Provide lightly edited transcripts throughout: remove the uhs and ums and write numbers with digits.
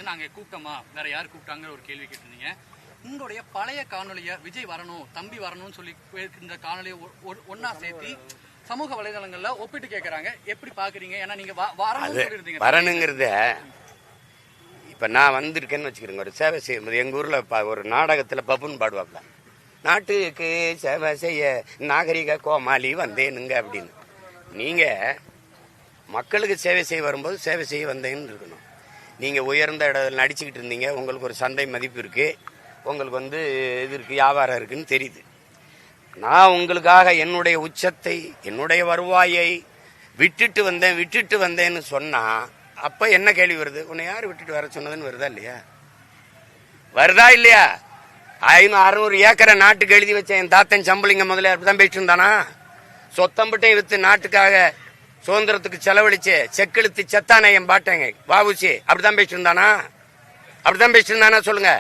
நாங்க கூப்பிட்டோமா, வேற யார் கூப்பிட்டாங்க ஒரு கேள்வி கேட்டிருந்தீங்க. உங்களுடைய பழைய காணொலியை விஜய் வரணும், தம்பி வரணும்னு சொல்லி இந்த காணொலியை ஒன்னா சேர்த்து சமூக வலைதளங்கள்ல ஒப்பிட்டு கேட்கறாங்க. எப்படி பாக்குறீங்க? ஏன்னா நீங்க வரணுங்கிறத இப்ப நான் வந்திருக்கேன்னு வச்சுக்கிறேங்க. ஒரு சேவை செய்யும்போது எங்க ஊர்ல ஒரு நாடகத்துல பப்புன்னு பாடுவாங்க, நாட்டுக்கு சேவை செய்ய நாகரிக கோமாளி வந்தேனுங்க அப்படின்னு. நீங்க மக்களுக்கு சேவை செய்ய வரும்போது சேவை செய்ய வந்தேன்னு இருக்கணும். நீங்க உயர்ந்த இடத்துல நடிச்சுக்கிட்டு இருந்தீங்க, உங்களுக்கு ஒரு சந்தை மதிப்பு இருக்கு, உங்களுக்கு இது இருக்கு, வியாபாரம் இருக்குன்னு தெரியுது. நான் உங்களுக்காக என்னுடைய உச்சத்தை, என்னுடைய வருவாயை விட்டுட்டு வந்தேன்னு சொன்னா அப்ப என்ன கேள்வி வருது? உன்னை யாரு விட்டுட்டு வர சொன்னதுன்னு வருதா இல்லையா? வருதா இல்லையா? 500-600 ஏக்கரை நாட்டுக்கு எழுதி வச்ச என் தாத்தன் சம்பளிங்க முதல்ல அப்படிதான் பேசிட்டு இருந்தானா? சொத்தம்பட்டையும் வித்து நாட்டுக்காக சுதந்திரத்துக்கு செலவழிச்சு செக்கெழுத்து செத்தானே என் பாட்டேங்க வாவுசி, அப்படிதான் பேசிட்டு இருந்தானா? அப்படிதான் பேசிட்டு இருந்தானா சொல்லுங்க.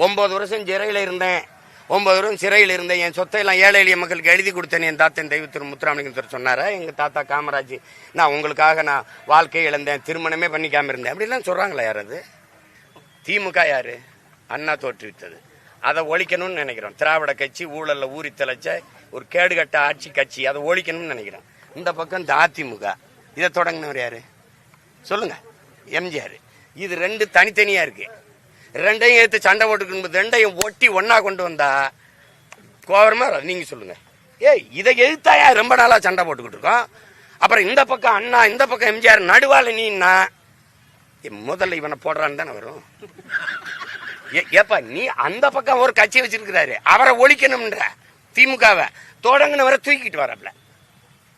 9 வருஷம் சிறையில் இருந்தேன், 9 வருஷம் சிறையில் இருந்தேன், என் சொத்தை எல்லாம் ஏழை எளிய மக்களுக்கு எழுதி கொடுத்தேன் என் தாத்தன் தெய்வ திரு முத்துராமலிங்கம் சொன்னாரா? எங்க தாத்தா காமராஜ் நான் உங்களுக்காக நான் வாழ்க்கையை இழந்தேன், திருமணமே பண்ணிக்காம இருந்தேன் அப்படிலாம் சொல்றாங்களா? யாராவது? திமுக யாரு? அண்ணா தோற்றுவித்தது. அதை ஒழிக்கணும்னு நினைக்கிறோம். திராவிட கட்சி ஊழல்ல ஊறி தலைச்ச ஒரு கேடுகட்ட ஆட்சி கட்சி, அதை ஒழிக்கணும்னு நினைக்கிறோம். இந்த பக்கம் இந்த அதிமுக, இதை தொடங்கினவர் யாரு சொல்லுங்க? எம்ஜிஆர். இது ரெண்டு தனித்தனியா இருக்கு. ரெண்டையும் எடுத்து சண்டை போட்டுக்கணும், ரெண்டையும் ஒட்டி ஒன்னா கொண்டு வந்தா கோவரமா நீங்க சொல்லுங்க. இதை எழுத்தாயா ரொம்ப நாளா சண்டை போட்டுக்கிட்டு இருக்கோம். அப்புறம் இந்த பக்கம் அண்ணா, இந்த பக்கம் எம்ஜிஆர், நடுவால நீன்னா முதல்ல இவனை போடுறான்னு தானே வரும். ஏப்பா நீ அந்த பக்கம் ஒரு கட்சி வச்சிருக்கிறாரு, அவரை ஒழிக்கணும்ன்ற திமுகவை தொடங்கினவரை தூக்கிட்டு வரப்பல.